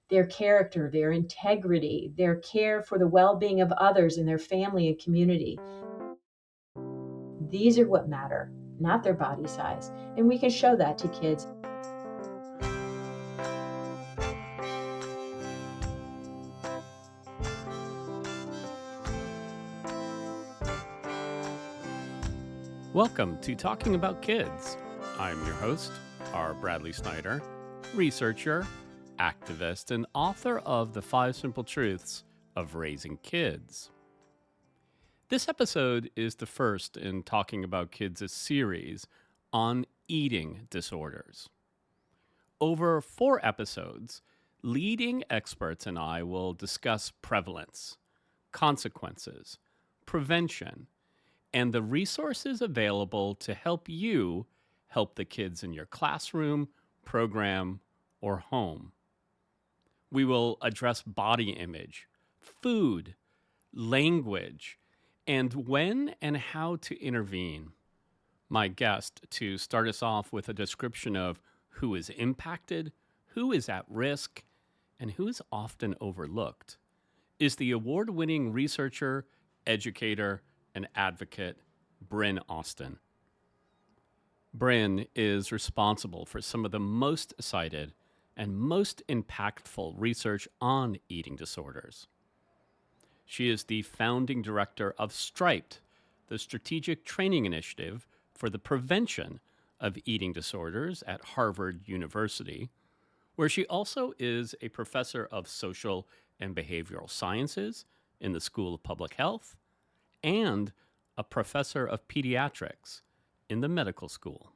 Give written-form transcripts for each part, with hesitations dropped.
their character, their integrity, their care for the well-being of others and their family and community. These are what matter, not their body size. And we can show that to kids. Welcome to Talking About Kids. I'm your host, R. Bradley Snyder, researcher, activist, and author of The 5 Simple Truths of Raising Kids. This episode is the first in Talking About Kids' series on eating disorders. Over 4 episodes, leading experts and I will discuss prevalence, consequences, prevention, and the resources available to help you help the kids in your classroom, program, or home. We will address body image, food, language, and when and how to intervene. My guest to start us off with a description of who is impacted, who is at risk, and who is often overlooked is the award-winning researcher, educator, and advocate, Bryn Austin. Bryn is responsible for some of the most cited and most impactful research on eating disorders. She is the founding director of STRIPED, the Strategic Training Initiative for the Prevention of Eating Disorders at Harvard University, where she also is a professor of social and behavioral sciences in the School of Public Health and a professor of pediatrics in the medical school.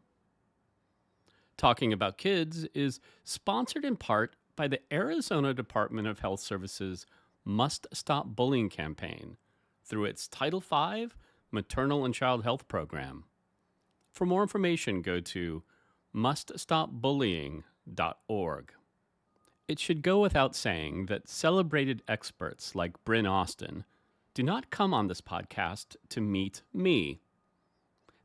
Talking About Kids is sponsored in part by the Arizona Department of Health Services Must Stop Bullying campaign through its Title V Maternal and Child Health Program. For more information, go to muststopbullying.org. It should go without saying that celebrated experts like Bryn Austin do not come on this podcast to meet me.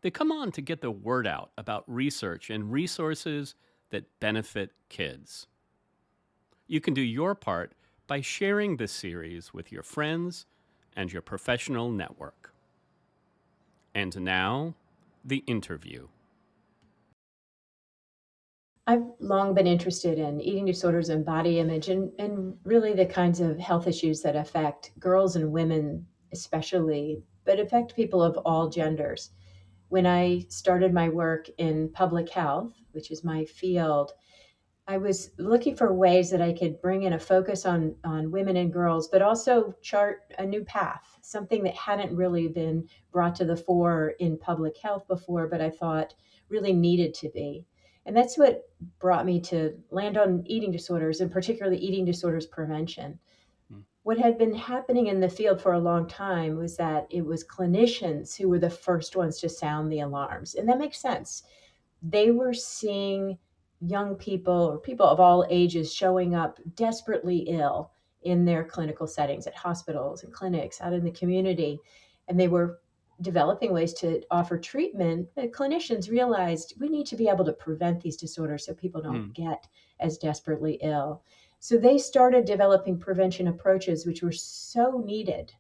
They come on to get the word out about research and resources that benefit kids. You can do your part by sharing this series with your friends and your professional network. And now, the interview. I've long been interested in eating disorders and body image and really the kinds of health issues that affect girls and women especially, but affect people of all genders. When I started my work in public health, which is my field, I was looking for ways that I could bring in a focus on women and girls, but also chart a new path, something that hadn't really been brought to the fore in public health before, but I thought really needed to be. And that's what brought me to land on eating disorders, and particularly eating disorders prevention. What had been happening in the field for a long time was that it was clinicians who were the first ones to sound the alarms. And that makes sense. They were seeing young people or people of all ages showing up desperately ill in their clinical settings at hospitals and clinics out in the community. And they were developing ways to offer treatment. The clinicians realized we need to be able to prevent these disorders so people don't get as desperately ill. So they started developing prevention approaches, which were so needed.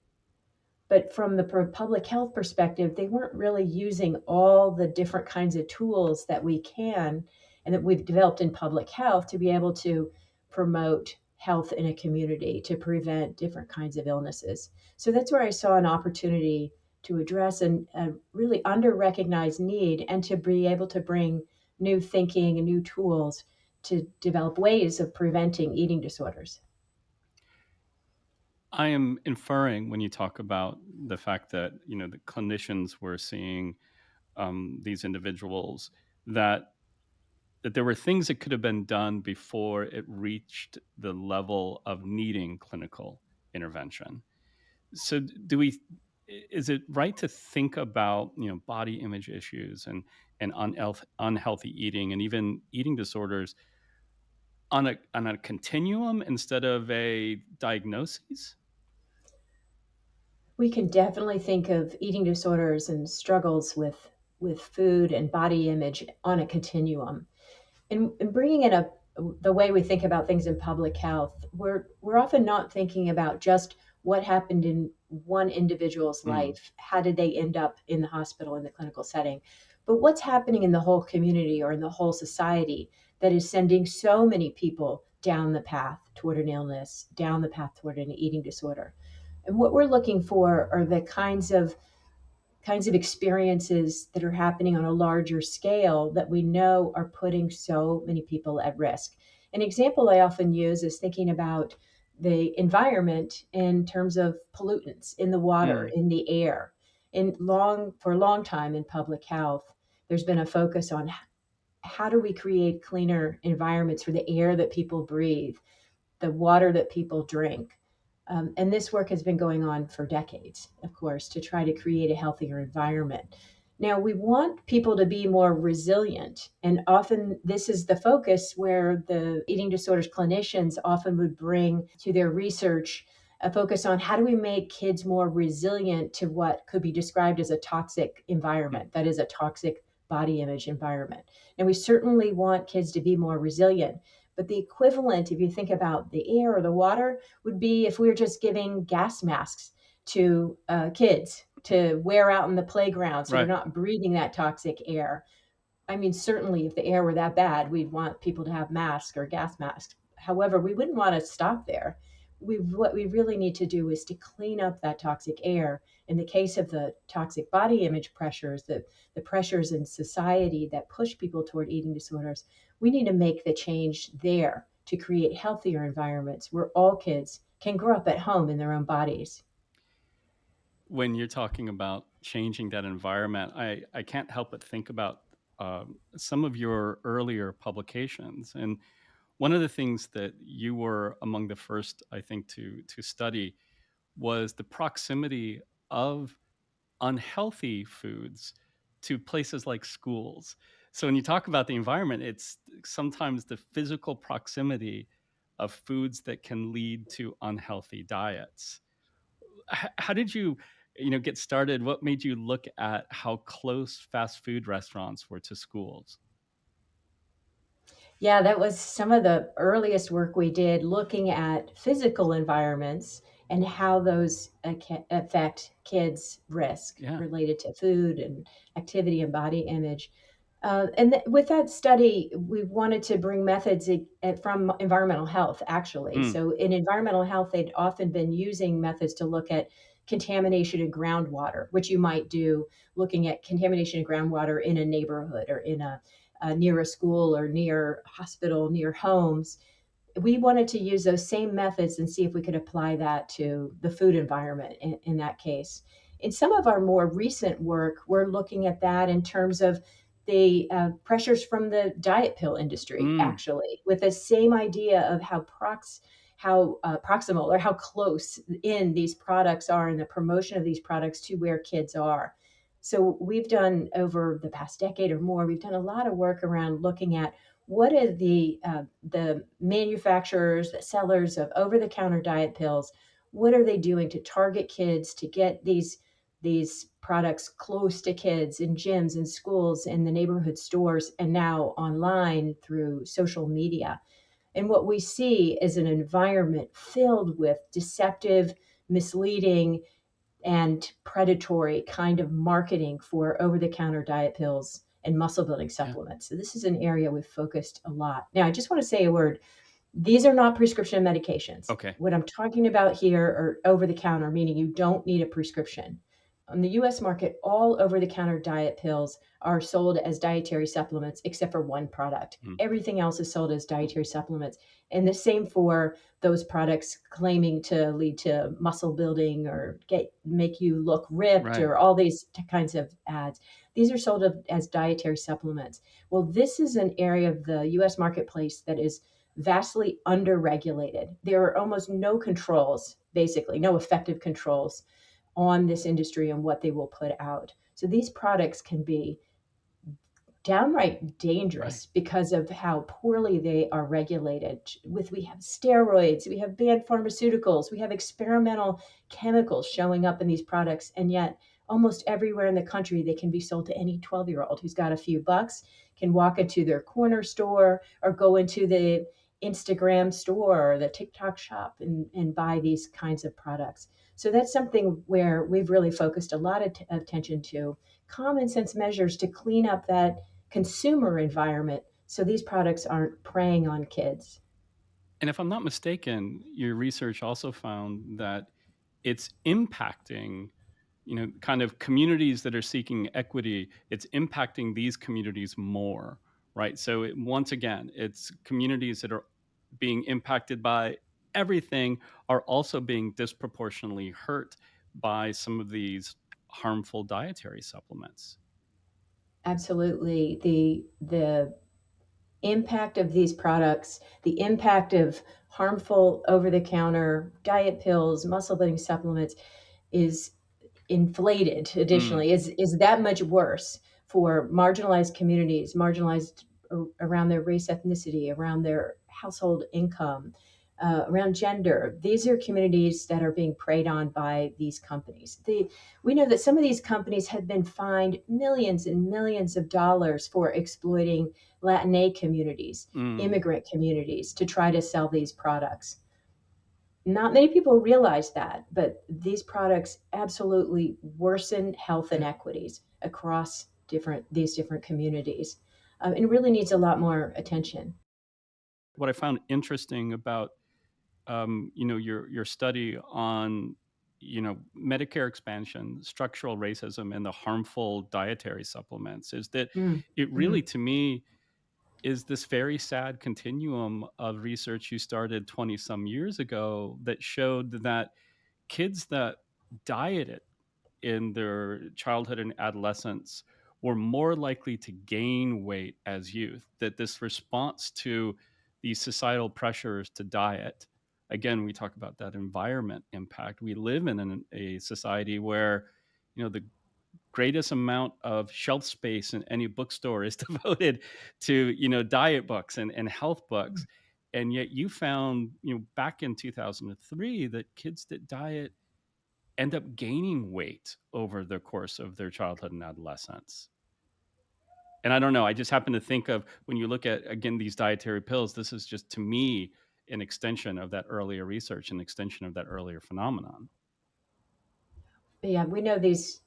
But from the public health perspective, they weren't really using all the different kinds of tools that we can and that we've developed in public health to be able to promote health in a community, to prevent different kinds of illnesses. So that's where I saw an opportunity to address a really under-recognized need and to be able to bring new thinking and new tools to develop ways of preventing eating disorders. I am inferring when you talk about the fact that, the clinicians were seeing these individuals that there were things that could have been done before it reached the level of needing clinical intervention. So is it right to think about, body image issues and unhealthy eating and even eating disorders on a continuum instead of a diagnosis? We can definitely think of eating disorders and struggles with food and body image on a continuum. And bringing in a the way we think about things in public health, we're often not thinking about just what happened in one individual's Mm. life. How did they end up in the hospital in the clinical setting? But what's happening in the whole community or in the whole society that is sending so many people down the path toward an illness, down the path toward an eating disorder? And what we're looking for are the kinds of experiences that are happening on a larger scale that we know are putting so many people at risk. An example I often use is thinking about the environment in terms of pollutants in the water, Mm. in the air. For a long time in public health, there's been a focus on how do we create cleaner environments for the air that people breathe, the water that people drink. And this work has been going on for decades, of course, to try to create a healthier environment. Now, we want people to be more resilient. And often, this is the focus where the eating disorders clinicians often would bring to their research a focus on how do we make kids more resilient to what could be described as a toxic Mm. environment, that is, a toxic body image environment. And we certainly want kids to be more resilient. But the equivalent, if you think about the air or the water, would be if we were just giving gas masks to kids to wear out in the playground so they're Right. not breathing that toxic air. I mean, certainly if the air were that bad, we'd want people to have masks or gas masks. However, we wouldn't want to stop there. What we really need to do is to clean up that toxic air. In the case of the toxic body image pressures, the pressures in society that push people toward eating disorders, we need to make the change there to create healthier environments where all kids can grow up at home in their own bodies. When you're talking about changing that environment, I can't help but think about some of your earlier publications. And one of the things that you were among the first, I think, to study was the proximity of unhealthy foods to places like schools. So when you talk about the environment, it's sometimes the physical proximity of foods that can lead to unhealthy diets. How did you get started? What made you look at how close fast food restaurants were to schools? Yeah, that was some of the earliest work we did looking at physical environments and how those affect kids' risk Yeah. related to food and activity and body image. With that study, we wanted to bring methods from environmental health, actually. Mm. So, in environmental health, they'd often been using methods to look at contamination in groundwater, which you might do looking at contamination in groundwater in a neighborhood or in a near a school or near a hospital, near homes. We wanted to use those same methods and see if we could apply that to the food environment in that case. In some of our more recent work, we're looking at that in terms of the pressures from the diet pill industry, Mm. actually, with the same idea of how proximal or how close in these products are and the promotion of these products to where kids are. So we've done over the past decade or more, we've done a lot of work around looking at what are the manufacturers, the sellers of over-the-counter diet pills, what are they doing to target kids to get these products close to kids in gyms and schools in the neighborhood stores and now online through social media. And what we see is an environment filled with deceptive, misleading, and predatory kind of marketing for over the counter diet pills and muscle building Yeah. supplements. So, this is an area we've focused a lot. Now, I just want to say a word. These are not prescription medications. Okay. What I'm talking about here are over the counter, meaning you don't need a prescription. On the US market, all over the counter diet pills are sold as dietary supplements, except for one product. Mm. Everything else is sold as dietary supplements. And the same for those products claiming to lead to muscle building or make you look ripped Right. or all these kinds of ads. These are sold as dietary supplements. Well, this is an area of the US marketplace that is vastly underregulated. There are almost no controls, basically, no effective controls on this industry and what they will put out. So these products can be downright Right. dangerous because of how poorly they are regulated. We have steroids, we have banned pharmaceuticals, we have experimental chemicals showing up in these products, and yet almost everywhere in the country. They can be sold to any 12-year-old who's got a few bucks, can walk into their corner store or go into the Instagram store or the TikTok shop and buy these kinds of products. So that's something where we've really focused a lot of attention to common sense measures to clean up that consumer environment so these products aren't preying on kids. And if I'm not mistaken, your research also found that it's impacting, kind of communities that are seeking equity. It's impacting these communities more, right? So once again, it's communities that are being impacted by everything are also being disproportionately hurt by some of these harmful dietary supplements. Absolutely. The impact of these products, the impact of harmful over the counter diet pills, muscle building supplements is inflated Mm, additionally, is that much worse for marginalized communities, marginalized around their race, ethnicity, around their household income, around gender. These are communities that are being preyed on by these companies. We know that some of these companies have been fined millions and millions of dollars for exploiting Latinx communities, mm, immigrant communities to try to sell these products. Not many people realize that, but these products absolutely worsen health yeah. inequities across these different communities, and really needs a lot more attention. What I found interesting about your study on Medicare expansion, structural racism, and the harmful dietary supplements is that Mm, it really, mm. to me, is this very sad continuum of research you started 20 some years ago that showed that kids that dieted in their childhood and adolescence were more likely to gain weight as youth. That this response to these societal pressures to diet, again, we talk about that environment impact. We live in a society where, the greatest amount of shelf space in any bookstore is devoted to, diet books and health books. And yet you found, back in 2003 that kids that diet end up gaining weight over the course of their childhood and adolescence. And I don't know, I just happen to think of when you look at, again, these dietary pills, this is just to me an extension of that earlier research, an extension of that earlier phenomenon. Yeah, we know these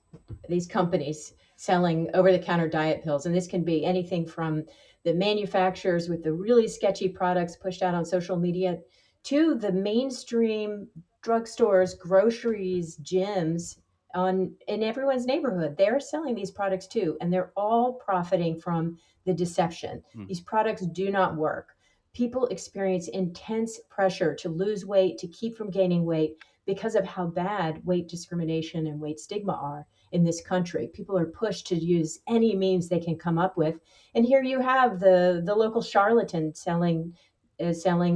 companies selling over-the-counter diet pills, and this can be anything from the manufacturers with the really sketchy products pushed out on social media to the mainstream drugstores, groceries, gyms on in everyone's neighborhood. They're selling these products too, and they're all profiting from the deception. Mm, These products do not work. People experience intense pressure to lose weight, to keep from gaining weight because of how bad weight discrimination and weight stigma are in this country. People are pushed to use any means they can come up with. And here you have the local charlatan selling a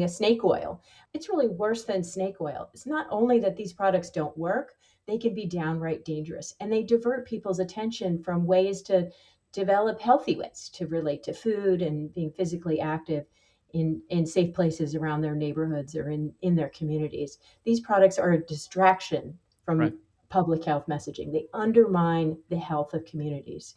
snake oil. It's really worse than snake oil. It's not only that these products don't work, they can be downright dangerous. And they divert people's attention from ways to develop healthy ways to relate to food and being physically active in safe places around their neighborhoods or in their communities. These products are a distraction right. from public health messaging. They undermine the health of communities.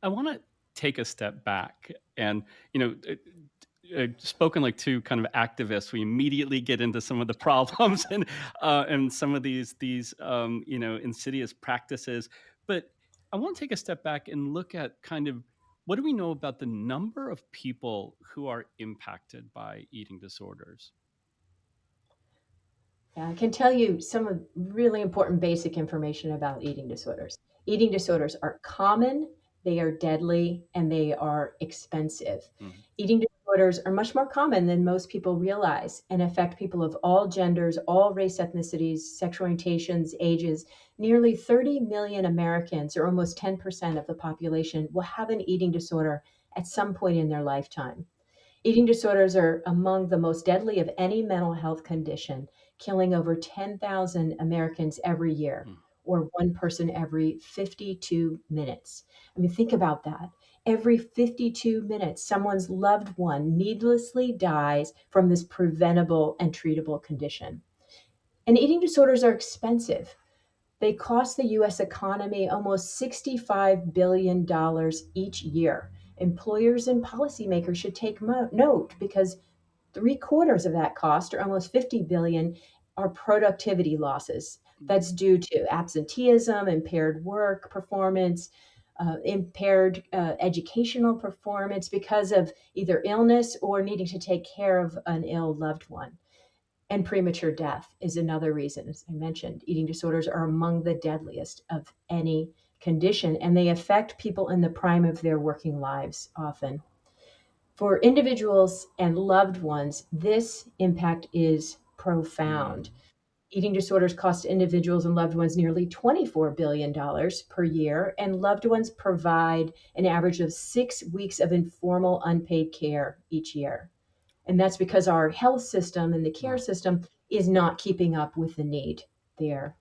I want to take a step back and, you know, spoken like two kind of activists, we immediately get into some of the problems and some of these insidious practices. But I want to take a step back and look at kind of what do we know about the number of people who are impacted by eating disorders? I can tell you some of really important basic information about eating disorders. Eating disorders are common, they are deadly, and they are expensive. Mm, Eating disorders are much more common than most people realize and affect people of all genders, all race, ethnicities, sexual orientations, ages. Nearly 30 million Americans, or almost 10% of the population, will have an eating disorder at some point in their lifetime. Eating disorders are among the most deadly of any mental health condition, killing over 10,000 Americans every year, mm. or one person every 52 minutes. I mean, think about that. Every 52 minutes, someone's loved one needlessly dies from this preventable and treatable condition. And eating disorders are expensive. They cost the US economy almost $65 billion each year. Employers and policymakers should take note because three-quarters of that cost, or almost 50 billion, are productivity losses. That's due to absenteeism, impaired work performance, impaired educational performance because of either illness or needing to take care of an ill loved one. And premature death is another reason. As I mentioned, eating disorders are among the deadliest of any condition, and they affect people in the prime of their working lives often. For individuals and loved ones, this impact is profound. Mm, Eating disorders cost individuals and loved ones nearly $24 billion per year, and loved ones provide an average of 6 weeks of informal unpaid care each year. And that's because our health system and the care wow. system is not keeping up with the need there.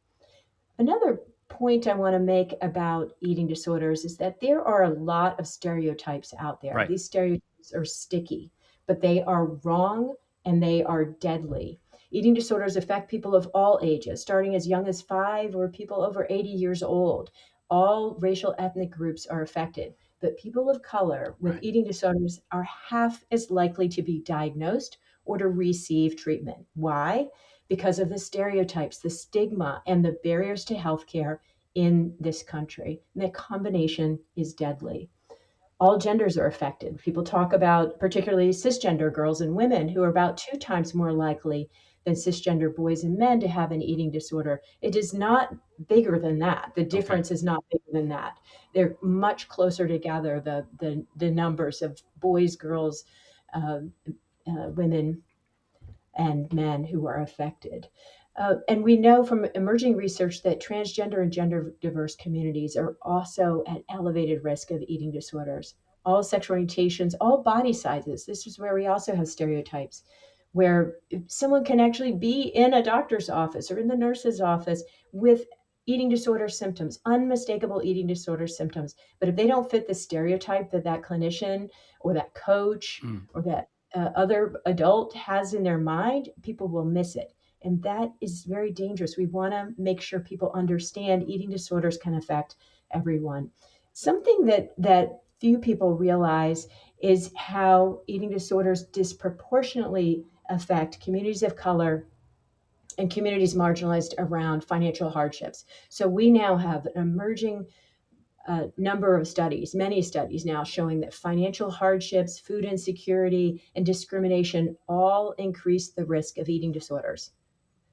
Another point I want to make about eating disorders is that there are a lot of stereotypes out there. Right. These stereotypes are sticky, but they are wrong and they are deadly. Eating disorders affect people of all ages, starting as young as 5 or people over 80 years old. All racial ethnic groups are affected, but people of color with Right. eating disorders are half as likely to be diagnosed or to receive treatment. Why? Because of the stereotypes, the stigma, and the barriers to healthcare in this country. And the combination is deadly. All genders are affected. People talk about particularly cisgender girls and women who are about 2 times more likely than cisgender boys and men to have an eating disorder. It is not bigger than that. The Okay. difference is not bigger than that. They're much closer together, the numbers of boys, girls, uh, women, and men who are affected. And we know from emerging research that transgender and gender diverse communities are also at elevated risk of eating disorders. All sexual orientations, all body sizes. This is where we also have stereotypes, where someone can actually be in a doctor's office or in the nurse's office with eating disorder symptoms, unmistakable eating disorder symptoms. But if they don't fit the stereotype that that clinician or that coach Mm. or that other adult has in their mind, people will miss it. And that is very dangerous. We want to make sure people understand eating disorders can affect everyone. Something that few people realize is how eating disorders disproportionately affect communities of color and communities marginalized around financial hardships. So we now have an emerging number of studies, many studies now showing that financial hardships, food insecurity, and discrimination all increase the risk of eating disorders.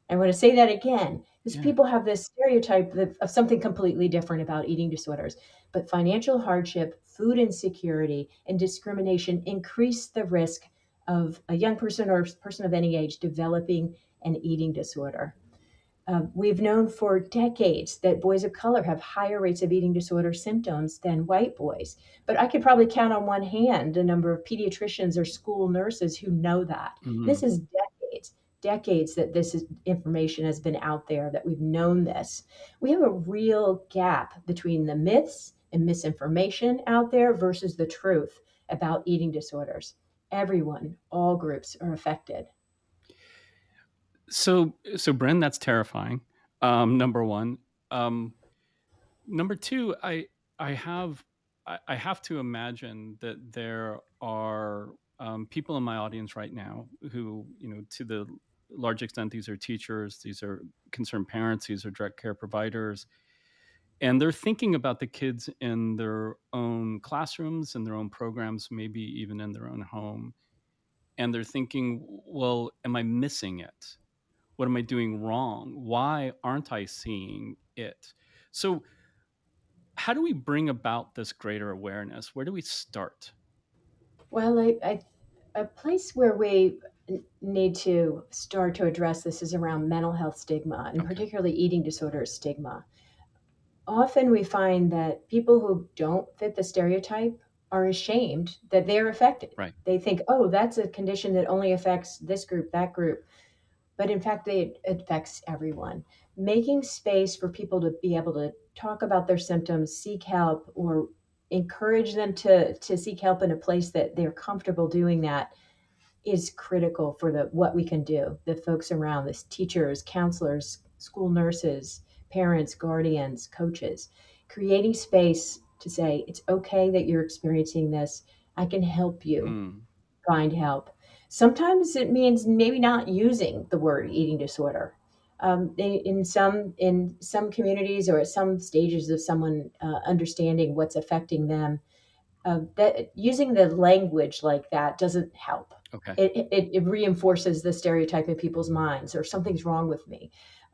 I want to say that again because Yeah. people have this stereotype of something completely different about eating disorders. But financial hardship, food insecurity, and discrimination increase the risk of a young person or person of any age developing an eating disorder. We've known for decades that boys of color have higher rates of eating disorder symptoms than white boys. But I could probably count on one hand the number of pediatricians or school nurses who know that. This Mm. is decades that information has been out there, that we've known this. We have a real gap between the myths and misinformation out there versus the truth about eating disorders. Everyone, all groups are affected. So Bryn, that's terrifying. Number one. Um, Number two, I have I have to imagine that there are people in my audience right now who, to the large extent, these are teachers, these are concerned parents, these are direct care providers, and they're thinking about the kids in their own classrooms, in their own programs, maybe even in their own home, and they're thinking, well, am I missing it? What am I doing wrong? Why aren't I seeing it? So how do we bring about this greater awareness? Where do we start? Well, a place where we need to start to address this is around mental health stigma, and Okay. particularly eating disorder stigma. Often we find that people who don't fit the stereotype are ashamed that they're affected. Right. They think, oh, that's a condition that only affects this group, that group. But in fact, it affects everyone. Making space for people to be able to talk about their symptoms, seek help, or encourage them to seek help in a place that they're comfortable doing that is critical for the what we can do. The folks around this, teachers, counselors, school nurses, parents, guardians, coaches, creating space to say, it's okay that you're experiencing this. I can help you Mm. find help. Sometimes it means maybe not using the word eating disorder. In some communities or at some stages of someone understanding what's affecting them, that using the language like that doesn't help. Okay. It reinforces the stereotype in people's minds, or something's wrong with me,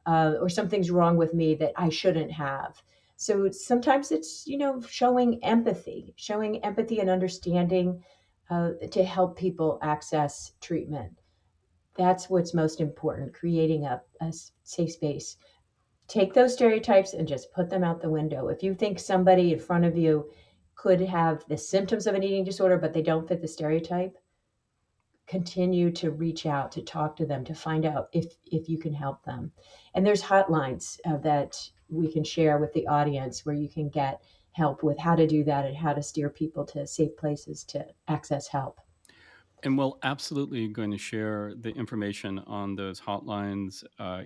or something's wrong with me that I shouldn't have. So sometimes it's showing empathy and understanding to help people access treatment. That's what's most important. Creating a safe space. Take those stereotypes and just put them out the window. If you think somebody in front of you could have the symptoms of an eating disorder, but they don't fit the stereotype, continue to reach out, to talk to them, to find out if you can help them. And there's hotlines that we can share with the audience where you can get help with how to do that and how to steer people to safe places to access help. And we'll absolutely going to share the information on those hotlines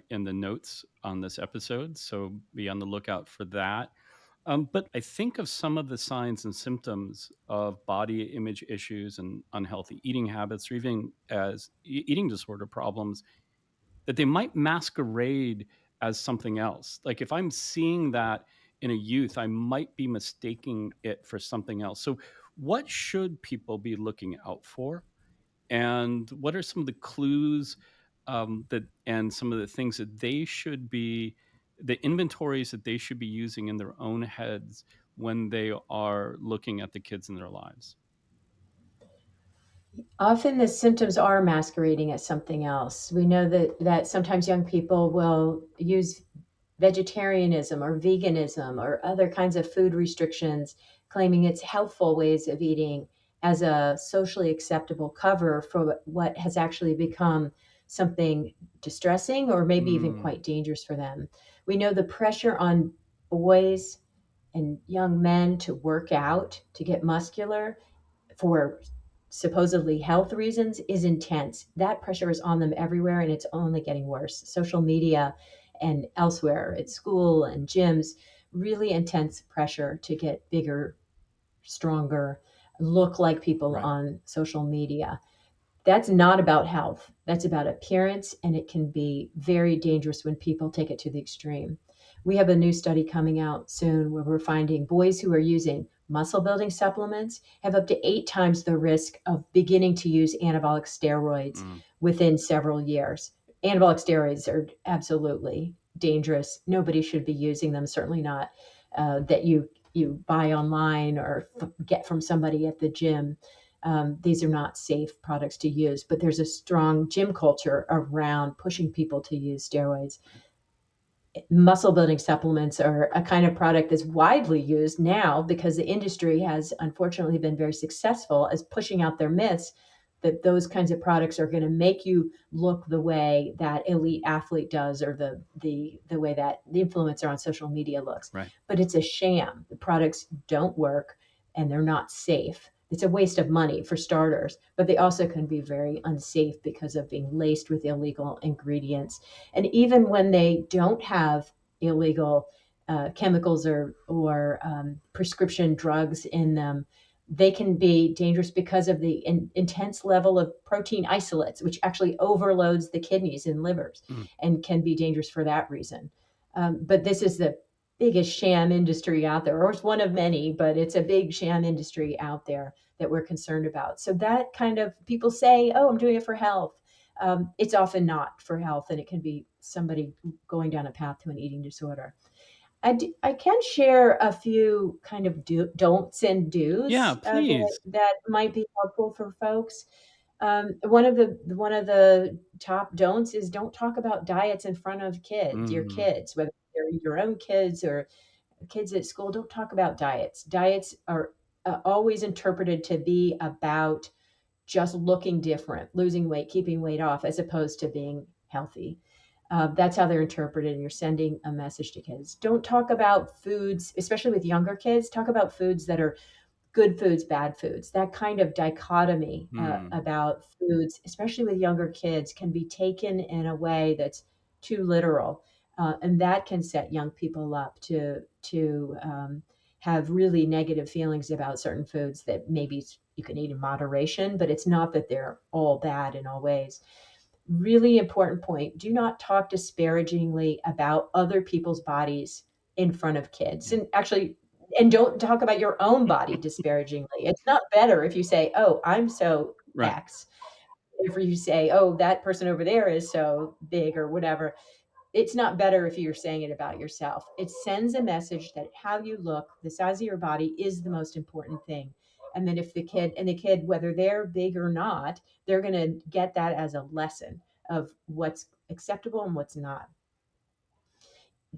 in the notes on this episode. So be on the lookout for that. But I think of some of the signs and symptoms of body image issues and unhealthy eating habits, or even as eating disorder problems, that they might masquerade as something else. Like if I'm seeing that in a youth, I might be mistaking it for something else. So, what should people be looking out for? And what are some of the clues that and some of the things that they should be, the inventories that they should be using in their own heads when they are looking at the kids in their lives? Often the symptoms are masquerading as something else. We know that sometimes young people will use vegetarianism or veganism or other kinds of food restrictions, claiming it's healthful ways of eating as a socially acceptable cover for what has actually become something distressing or maybe even Mm, quite dangerous for them. We know the pressure on boys and young men to work out, to get muscular, for supposedly health reasons is intense. That pressure is on them everywhere and it's only getting worse. Social media and elsewhere at school and gyms, really intense pressure to get bigger, stronger, look like people right. on social media. That's not about health. That's about appearance, and it can be very dangerous when people take it to the extreme. We have a new study coming out soon where we're finding boys who are using muscle building supplements have up to 8 times the risk of beginning to use anabolic steroids Mm, within several years. Anabolic steroids are absolutely dangerous. Nobody should be using them, certainly not that you buy online or get from somebody at the gym. These are not safe products to use, but there's a strong gym culture around pushing people to use steroids. Muscle building supplements are a kind of product that's widely used now because the industry has unfortunately been very successful as pushing out their myths that those kinds of products are going to make you look the way that elite athlete does, or the way that the influencer on social media looks. right. But it's a sham. The products don't work and they're not safe. It's a waste of money for starters, but they also can be very unsafe because of being laced with illegal ingredients. And even when they don't have illegal chemicals or prescription drugs in them, they can be dangerous because of the intense level of protein isolates, which actually overloads the kidneys and livers Mm, and can be dangerous for that reason. But this is the biggest sham industry out there, or it's one of many, but it's a big sham industry out there that we're concerned about. So that kind of, people say, oh, I'm doing it for health. It's often not for health, and it can be somebody going down a path to an eating disorder. I can share a few kind of don'ts and yeah, do's please. that might be helpful for folks. One of the top don'ts is don't talk about diets in front of your Mm, kids, whether they're your own kids or kids at school. Don't talk about diets. Diets are always interpreted to be about just looking different, losing weight, keeping weight off, as opposed to being healthy. That's how they're interpreted, and you're sending a message to kids. Don't talk about foods, especially with younger kids. Talk about foods that are good foods, bad foods. That kind of dichotomy mm, about foods, especially with younger kids, can be taken in a way that's too literal. and that can set young people up to have really negative feelings about certain foods that maybe you can eat in moderation, but it's not that they're all bad in all ways. Really important point: do not talk disparagingly about other people's bodies in front of kids, Yeah. and actually, and don't talk about your own body disparagingly. It's not better if you say, oh, I'm so Right. X, if you say, oh, that person over there is so big or whatever. It's not better if you're saying it about yourself. It sends a message that how you look, the size of your body, is the most important thing. And then if the kid, whether they're big or not, they're going to get that as a lesson of what's acceptable and what's not.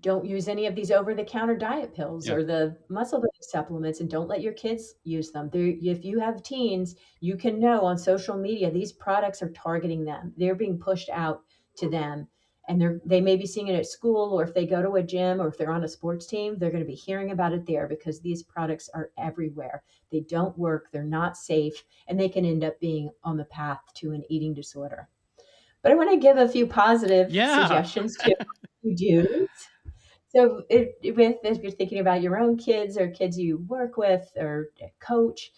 Don't use any of these over-the-counter diet pills Yeah. or the muscle building supplements, and don't let your kids use them. If you have teens, you can know on social media these products are targeting them. They're being pushed out to them, and they may be seeing it at school, or if they go to a gym, or if they're on a sports team, they're going to be hearing about it there because these products are everywhere. They don't work, they're not safe, and they can end up being on the path to an eating disorder. But I want to give a few positive Yeah. suggestions to you do. So, if you're thinking about your own kids or kids you work with or coach,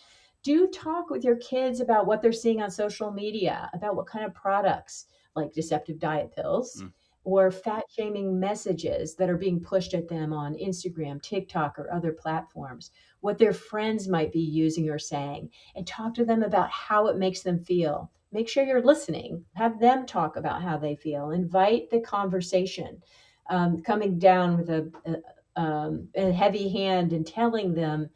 do talk with your kids about what they're seeing on social media, about what kind of products, like deceptive diet pills Mm. or fat shaming messages that are being pushed at them on Instagram, TikTok, or other platforms, what their friends might be using or saying, and talk to them about how it makes them feel. Make sure you're listening. Have them talk about how they feel. Invite the conversation. Coming down with a heavy hand and telling them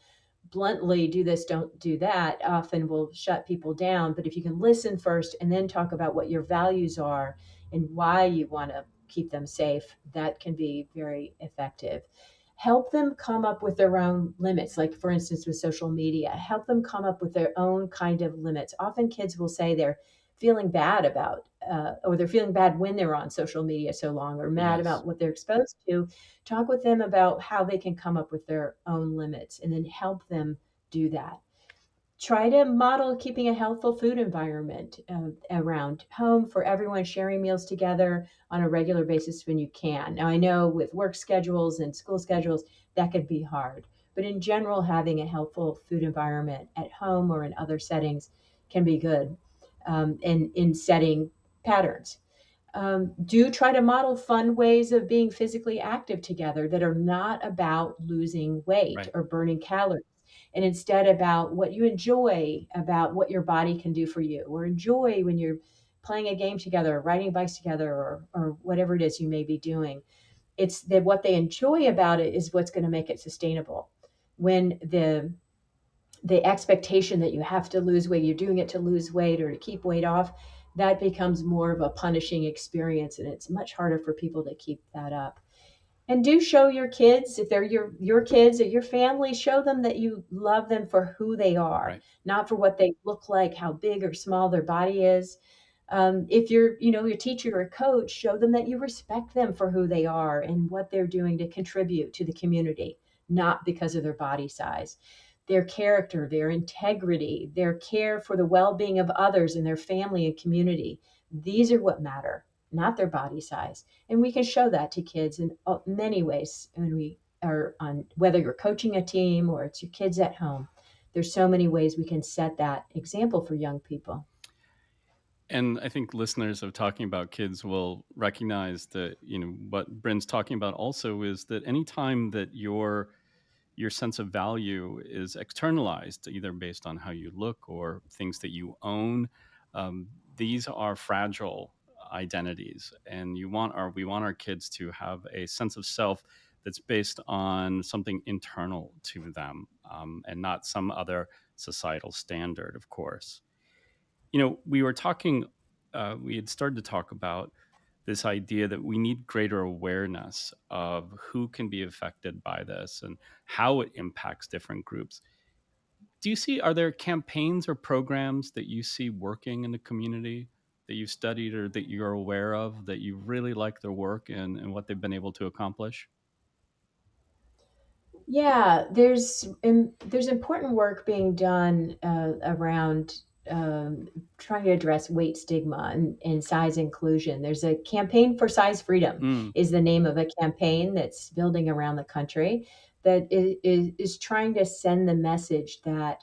bluntly, do this, don't do that, often will shut people down. But if you can listen first and then talk about what your values are and why you want to keep them safe, that can be very effective. Help them come up with their own limits. Like, for instance, with social media, help them come up with their own kind of limits. Often kids will say they're feeling bad about, or they're feeling bad when they're on social media so long, or mad Yes. about what they're exposed to. Talk with them about how they can come up with their own limits and then help them do that. Try to model keeping a healthful food environment around home for everyone, sharing meals together on a regular basis when you can. Now, I know with work schedules and school schedules, that could be hard. But in general, having a healthful food environment at home or in other settings can be good, in setting patterns. Do try to model fun ways of being physically active together that are not about losing weight Right. or burning calories, and instead about what you enjoy about what your body can do for you, or enjoy when you're playing a game together, or riding bikes together, or whatever it is you may be doing. It's that what they enjoy about it is what's going to make it sustainable. When the expectation that you have to lose weight, you're doing it to lose weight or to keep weight off, that becomes more of a punishing experience, and it's much harder for people to keep that up. And do show your kids, if they're your kids or your family, show them that you love them for who they are, Right. not for what they look like, how big or small their body is. If you're, your teacher or coach, show them that you respect them for who they are and what they're doing to contribute to the community, not because of their body size. Their character, their integrity, their care for the well-being of others in their family and community. These are what matter, not their body size. And we can show that to kids in many ways when we are on, whether you're coaching a team or it's your kids at home. There's so many ways we can set that example for young people. And I think listeners of talking about kids will recognize that, what Bryn's talking about also is that anytime that your sense of value is externalized, either based on how you look or things that you own, um, these are fragile identities, and we want our kids to have a sense of self that's based on something internal to them, and not some other societal standard, of course. We were talking, we had started to talk about this idea that we need greater awareness of who can be affected by this and how it impacts different groups. Are there campaigns or programs that you see working in the community that you've studied or that you're aware of that you really like their work and what they've been able to accomplish? Yeah, there's important work being done around. trying to address weight stigma and size inclusion. There's a campaign for size freedom Mm, is the name of a campaign that's building around the country that is trying to send the message that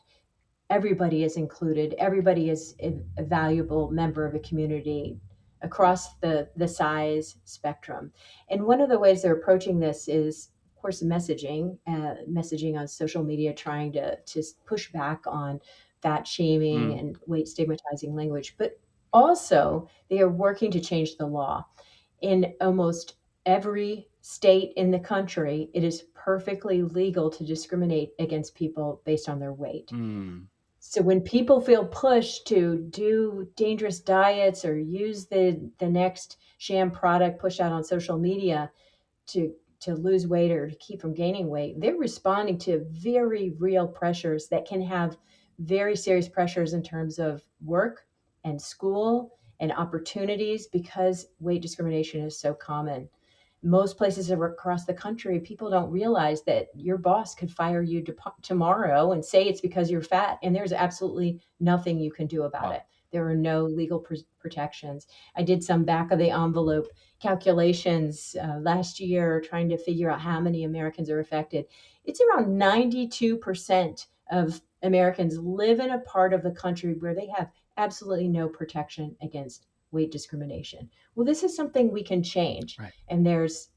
everybody is included, everybody is a valuable member of a community across the size spectrum. And one of the ways they're approaching this is, of course, messaging on social media, trying to push back on fat shaming mm, and weight stigmatizing language. But also, they are working to change the law. In almost every state in the country, it is perfectly legal to discriminate against people based on their weight. mm. So when people feel pushed to do dangerous diets or use the next sham product pushed out on social media to lose weight or to keep from gaining weight, they're responding to very real pressures that can have very serious pressures in terms of work and school and opportunities because weight discrimination is so common. Most places across the country, people don't realize that your boss could fire you tomorrow and say it's because you're fat, and there's absolutely nothing you can do about Wow. it. There are no legal protections. I did some back of the envelope calculations last year trying to figure out how many Americans are affected. It's around 92% of Americans live in a part of the country where they have absolutely no protection against weight discrimination. Well, this is something we can change. Right. And there's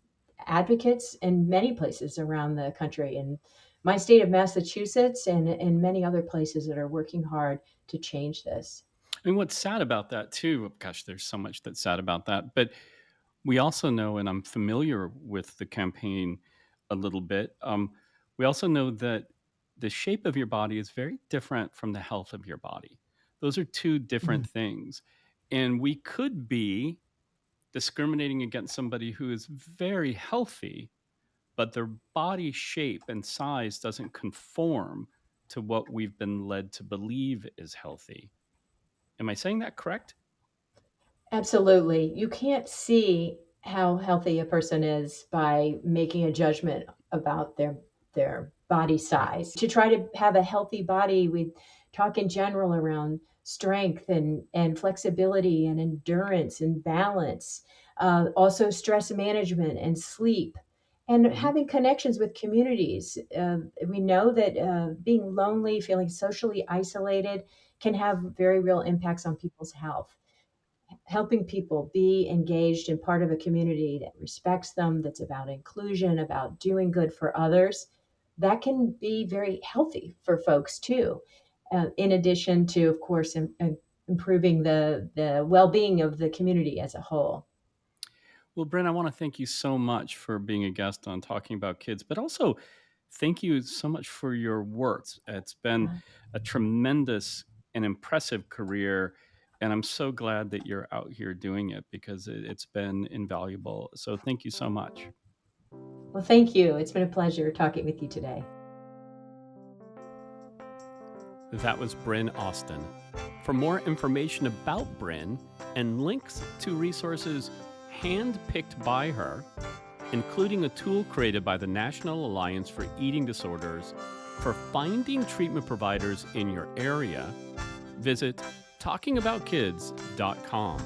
advocates in many places around the country, in my state of Massachusetts and in many other places that are working hard to change this. I mean, what's sad about that too, gosh, there's so much that's sad about that. But we also know, and I'm familiar with the campaign a little bit, we also know that the shape of your body is very different from the health of your body. Those are two different Mm. things. And we could be discriminating against somebody who is very healthy, but their body shape and size doesn't conform to what we've been led to believe is healthy. Am I saying that correct? Absolutely. You can't see how healthy a person is by making a judgment about their body Right. size. To try to have a healthy body, we talk in general around strength and flexibility and endurance and balance, also stress management and sleep, and Hmm. having connections with communities. We know that being lonely, feeling socially isolated, can have very real impacts on people's health. Helping people be engaged and part of a community that respects them, that's about inclusion, about doing good for others, that can be very healthy for folks too. In addition to, of course, improving the well being of the community as a whole. Well, Bryn, I want to thank you so much for being a guest on Talking About Kids, but also thank you so much for your work. It's been Uh, a tremendous and impressive career. And I'm so glad that you're out here doing it because it's been invaluable. So thank you so much. well, thank you. It's been a pleasure talking with you today. That was Bryn Austin. For more information about Bryn and links to resources handpicked by her, including a tool created by the National Alliance for Eating Disorders for finding treatment providers in your area, visit talkingaboutkids.com.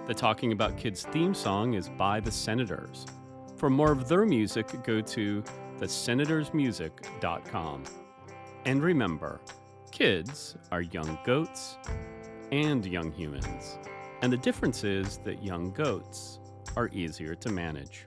The Talking About Kids theme song is by the Senators. For more of their music, go to thesenatorsmusic.com. And remember, kids are young goats and young humans. And the difference is that young goats are easier to manage.